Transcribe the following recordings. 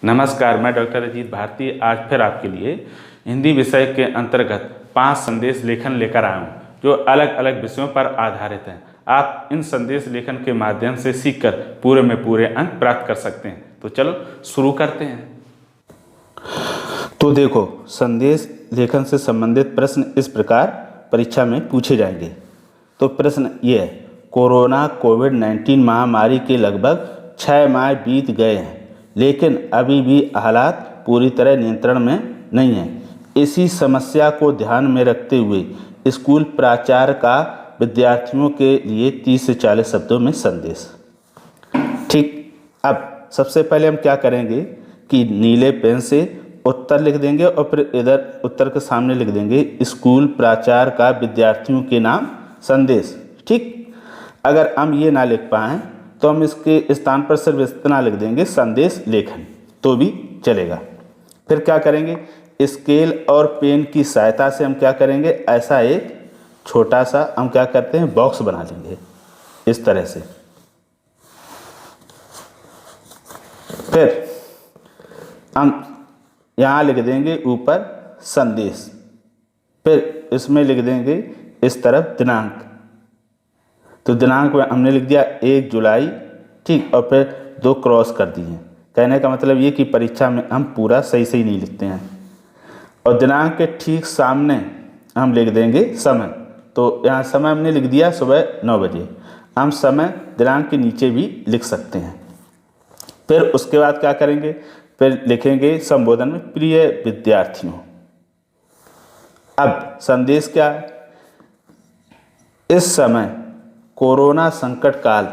नमस्कार, मैं डॉक्टर अजीत भारती आज फिर आपके लिए हिंदी विषय के अंतर्गत 5 संदेश लेखन लेकर आया हूँ जो अलग अलग विषयों पर आधारित हैं। आप इन संदेश लेखन के माध्यम से सीखकर पूरे में पूरे अंक प्राप्त कर सकते हैं। तो चलो शुरू करते हैं। तो देखो, संदेश लेखन से संबंधित प्रश्न इस प्रकार परीक्षा में पूछे जाएंगे। तो प्रश्न ये है, कोरोना कोविड-19 महामारी के लगभग 6 माह बीत गए हैं, लेकिन अभी भी हालात पूरी तरह नियंत्रण में नहीं है। इसी समस्या को ध्यान में रखते हुए स्कूल प्राचार्य का विद्यार्थियों के लिए 30 से 40 शब्दों में संदेश। ठीक, अब सबसे पहले हम क्या करेंगे कि नीले पेन से उत्तर लिख देंगे और फिर इधर उत्तर के सामने लिख देंगे स्कूल प्राचार्य का विद्यार्थियों के नाम संदेश। ठीक, अगर हम ये ना लिख पाएँ तो हम इसके स्थान पर सिर्फ इतना लिख देंगे संदेश लेखन, तो भी चलेगा। फिर क्या करेंगे, स्केल और पेन की सहायता से हम क्या करेंगे, ऐसा एक छोटा सा हम क्या करते हैं बॉक्स बना लेंगे इस तरह से। फिर हम यहाँ लिख देंगे ऊपर संदेश, फिर इसमें लिख देंगे इस तरफ दिनांक। तो दिनांक में हमने लिख दिया 1 जुलाई, ठीक, और फिर 2 क्रॉस कर दिए। कहने का मतलब ये कि परीक्षा में हम पूरा सही सही नहीं लिखते हैं। और दिनांक के ठीक सामने हम लिख देंगे समय। तो यहाँ समय हमने लिख दिया सुबह 9 बजे। हम समय दिनांक के नीचे भी लिख सकते हैं। फिर उसके बाद क्या करेंगे, फिर लिखेंगे संबोधन में प्रिय विद्यार्थियों। अब संदेश क्या है, इस समय कोरोना संकट काल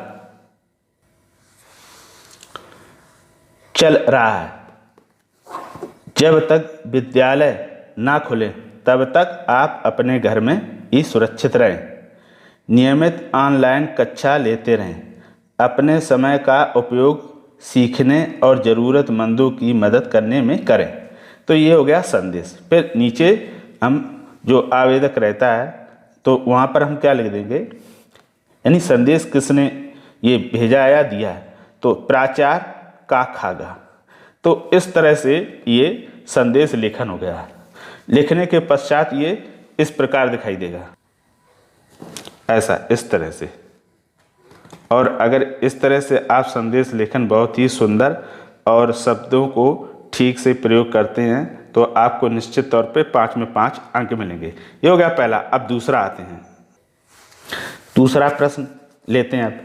चल रहा है। जब तक विद्यालय ना खुले तब तक आप अपने घर में ही सुरक्षित रहें। नियमित ऑनलाइन कक्षा लेते रहें। अपने समय का उपयोग सीखने और ज़रूरतमंदों की मदद करने में करें। तो ये हो गया संदेश। फिर नीचे हम जो आवेदक रहता है तो वहाँ पर हम क्या लिख देंगे, यानी संदेश किसने ये भेजा या दिया है, तो प्राचार्य का खागा। तो इस तरह से ये संदेश लेखन हो गया। लिखने के पश्चात ये इस प्रकार दिखाई देगा, ऐसा, इस तरह से। और अगर इस तरह से आप संदेश लेखन बहुत ही सुंदर और शब्दों को ठीक से प्रयोग करते हैं तो आपको निश्चित तौर पे 5 में 5 अंक मिलेंगे। ये हो गया पहला। अब दूसरा आते हैं। दूसरा प्रश्न लेते हैं अब।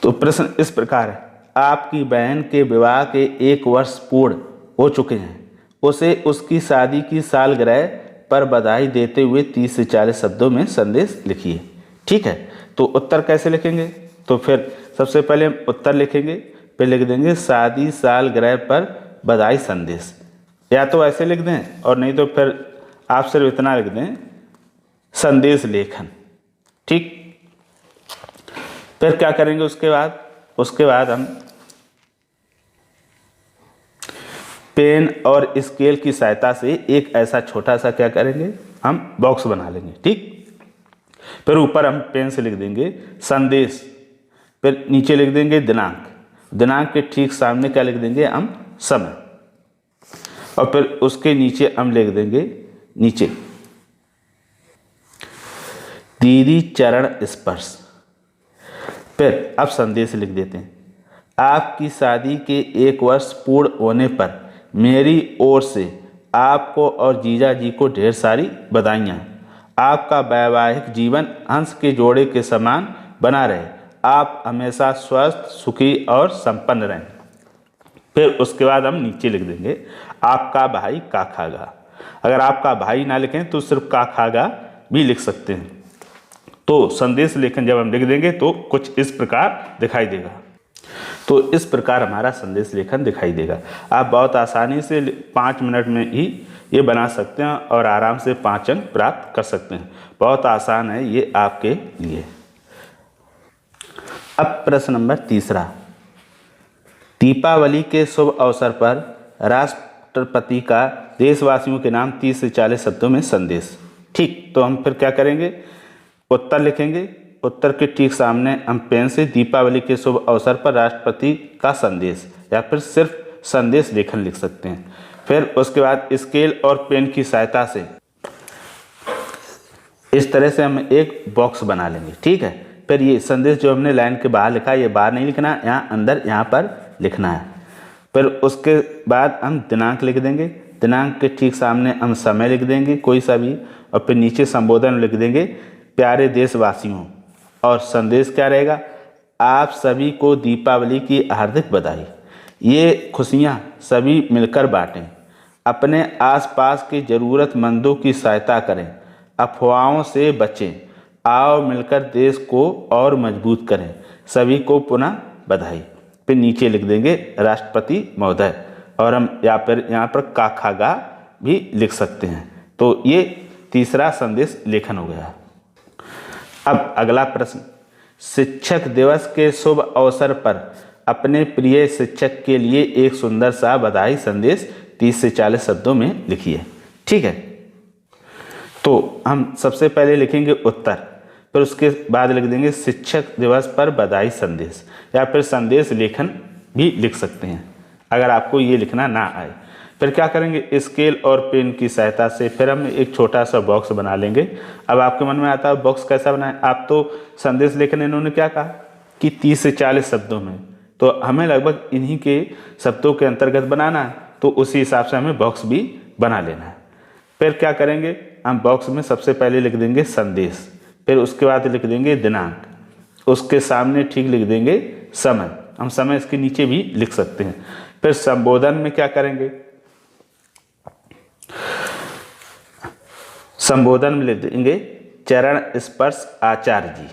तो प्रश्न इस प्रकार है, आपकी बहन के विवाह के 1 वर्ष पूर्ण हो चुके हैं। उसे उसकी शादी की सालगिरह पर बधाई देते हुए 30 से 40 शब्दों में संदेश लिखिए। ठीक है, तो उत्तर कैसे लिखेंगे, तो फिर सबसे पहले हम उत्तर लिखेंगे, फिर लिख देंगे शादी सालगिरह पर बधाई संदेश। या तो ऐसे लिख दें और नहीं तो फिर आप सिर्फ इतना लिख दें संदेश लेखन। ठीक, फिर क्या करेंगे उसके बाद हम पेन और स्केल की सहायता से एक ऐसा छोटा सा क्या करेंगे, हम बॉक्स बना लेंगे। ठीक, फिर ऊपर हम पेन से लिख देंगे संदेश, फिर नीचे लिख देंगे दिनांक। दिनांक के ठीक सामने क्या लिख देंगे, हम समय। और फिर उसके नीचे हम लिख देंगे नीचे दीदी चरण स्पर्श। फिर अब संदेश लिख देते हैं, आपकी शादी के 1 वर्ष पूर्ण होने पर मेरी ओर से आपको और जीजा जी को ढेर सारी बधाइयाँ। आपका वैवाहिक जीवन हंस के जोड़े के समान बना रहे। आप हमेशा स्वस्थ, सुखी और संपन्न रहें। फिर उसके बाद हम नीचे लिख देंगे आपका भाई का खागा। अगर आपका भाई ना लिखें तो सिर्फ का खागा भी लिख सकते हैं। तो संदेश लेखन जब हम लिख देंगे तो कुछ इस प्रकार दिखाई देगा। तो इस प्रकार हमारा संदेश लेखन दिखाई देगा। आप बहुत आसानी से 5 मिनट में ही ये बना सकते हैं और आराम से 5 अंक प्राप्त कर सकते हैं। बहुत आसान है ये आपके लिए। अब प्रश्न नंबर तीसरा, दीपावली के शुभ अवसर पर राष्ट्रपति का देशवासियों के नाम 30 से 40 शब्दों में संदेश। ठीक, तो हम फिर क्या करेंगे, उत्तर लिखेंगे। उत्तर के ठीक सामने हम पेन से दीपावली के शुभ अवसर पर राष्ट्रपति का संदेश या फिर सिर्फ संदेश लेखन लिख सकते हैं। फिर उसके बाद स्केल और पेन की सहायता से इस तरह से हम एक बॉक्स बना लेंगे। ठीक है, फिर ये संदेश जो हमने लाइन के बाहर लिखा है, ये बाहर नहीं लिखना, यहाँ अंदर यहाँ पर लिखना है। फिर उसके बाद हम दिनांक लिख देंगे, दिनांक के ठीक सामने हम समय लिख देंगे कोई सा भी, और फिर नीचे संबोधन लिख देंगे, प्यारे देशवासियों। और संदेश क्या रहेगा, आप सभी को दीपावली की हार्दिक बधाई। ये खुशियाँ सभी मिलकर बांटें, अपने आसपास के ज़रूरतमंदों की सहायता करें, अफवाहों से बचें, आओ मिलकर देश को और मजबूत करें, सभी को पुनः बधाई। फिर नीचे लिख देंगे राष्ट्रपति महोदय, और हम फिर यहाँ पर का खा गा भी लिख सकते हैं। तो ये तीसरा संदेश लेखन हो गया। अब अगला प्रश्न, शिक्षक दिवस के शुभ अवसर पर अपने प्रिय शिक्षक के लिए एक सुंदर सा बधाई संदेश 30 से 40 शब्दों में लिखिए। ठीक है, तो हम सबसे पहले लिखेंगे उत्तर, फिर उसके बाद लिख देंगे शिक्षक दिवस पर बधाई संदेश, या फिर संदेश लेखन भी लिख सकते हैं अगर आपको ये लिखना ना आए। फिर क्या करेंगे, स्केल और पेन की सहायता से फिर हम एक छोटा सा बॉक्स बना लेंगे। अब आपके मन में आता है बॉक्स कैसा बनाएं, आप तो संदेश लेखन इन्होंने क्या कहा कि 30 से 40 शब्दों में, तो हमें लगभग इन्हीं के शब्दों के अंतर्गत बनाना है, तो उसी हिसाब से हमें बॉक्स भी बना लेना है। फिर क्या करेंगे, हम बॉक्स में सबसे पहले लिख देंगे संदेश, फिर उसके बाद लिख देंगे दिनांक, उसके सामने ठीक लिख देंगे समय, हम समय इसके नीचे भी लिख सकते हैं। फिर संबोधन में क्या करेंगे, संबोधन में लिख देंगे चरण स्पर्श आचार्य जी।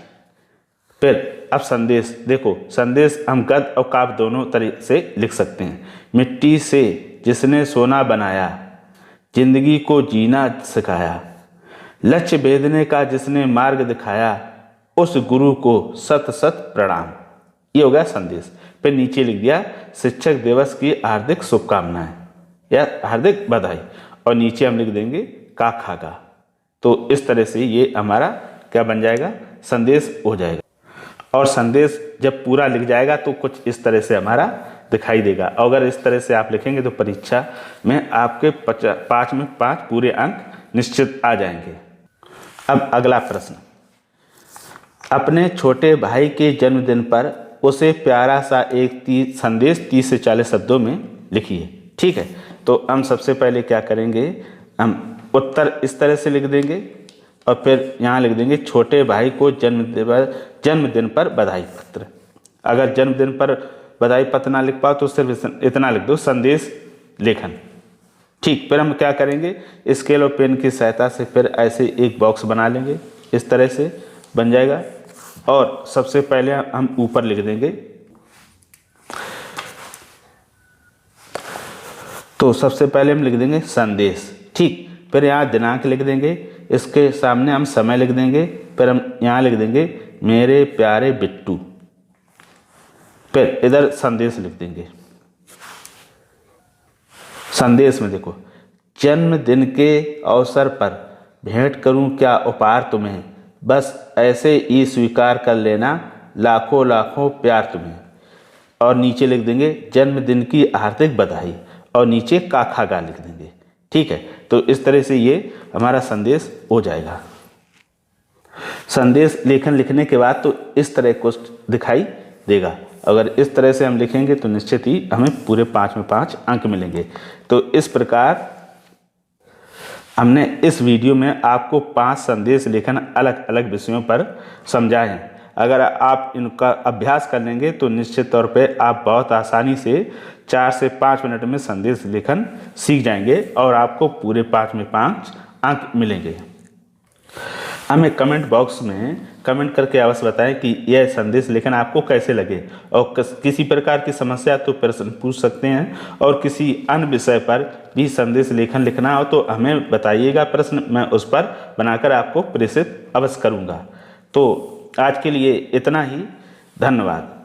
फिर अब संदेश, देखो संदेश हम गद्य और काव्य दोनों तरीके से लिख सकते हैं। मिट्टी से जिसने सोना बनाया, जिंदगी को जीना सिखाया, लक्ष्य भेदने का जिसने मार्ग दिखाया, उस गुरु को सत सत प्रणाम। ये हो गया संदेश। फिर नीचे लिख दिया शिक्षक दिवस की हार्दिक शुभकामनाएं या हार्दिक बधाई, और नीचे हम लिख देंगे का खा गा। तो इस तरह से ये हमारा क्या बन जाएगा, संदेश हो जाएगा। और संदेश जब पूरा लिख जाएगा तो कुछ इस तरह से हमारा दिखाई देगा। अगर इस तरह से आप लिखेंगे तो परीक्षा में आपके 5 में 5 पूरे अंक निश्चित आ जाएंगे। अब अगला प्रश्न, अपने छोटे भाई के जन्मदिन पर उसे प्यारा सा एक संदेश 30 से 40 शब्दों में लिखिए। ठीक है, तो हम सबसे पहले क्या करेंगे, हम उत्तर इस तरह से लिख देंगे, और फिर यहाँ लिख देंगे छोटे भाई को जन्मदिन पर बधाई पत्र। अगर जन्मदिन पर बधाई पत्र ना लिख पाओ तो सिर्फ इतना लिख दो संदेश लेखन। ठीक, फिर हम क्या करेंगे, स्केल और पेन की सहायता से फिर ऐसे एक बॉक्स बना लेंगे, इस तरह से बन जाएगा। और सबसे पहले हम ऊपर लिख देंगे, तो सबसे पहले हम लिख देंगे संदेश। ठीक, फिर यहाँ दिनांक लिख देंगे, इसके सामने हम समय लिख देंगे, फिर हम यहाँ लिख देंगे मेरे प्यारे बिट्टू, फिर इधर संदेश लिख देंगे। संदेश में देखो, जन्मदिन के अवसर पर भेंट करूं क्या उपहार तुम्हें, बस ऐसे ही स्वीकार कर लेना, लाखों लाखों प्यार तुम्हें। और नीचे लिख देंगे जन्मदिन की हार्दिक बधाई, और नीचे का खा गा लिख देंगे। ठीक है, तो इस तरह से ये हमारा संदेश हो जाएगा। संदेश लेखन लिखने के बाद तो इस तरह को दिखाई देगा। अगर इस तरह से हम लिखेंगे तो निश्चित ही हमें पूरे 5 में 5 अंक मिलेंगे। तो इस प्रकार हमने इस वीडियो में आपको 5 संदेश लेखन अलग अलग विषयों पर समझाए हैं। अगर आप इनका अभ्यास कर लेंगे तो निश्चित तौर पे आप बहुत आसानी से 4 से 5 मिनट में संदेश लेखन सीख जाएंगे और आपको पूरे 5 में 5 अंक मिलेंगे। हमें कमेंट बॉक्स में कमेंट करके अवश्य बताएं कि यह संदेश लेखन आपको कैसे लगे, और किसी प्रकार की समस्या तो प्रश्न पूछ सकते हैं, और किसी अन्य विषय पर भी संदेश लेखन लिखना हो तो हमें बताइएगा प्रश्न, मैं उस पर बनाकर आपको प्रेषित अवश्य करूँगा। तो आज के लिए इतना ही, धन्यवाद।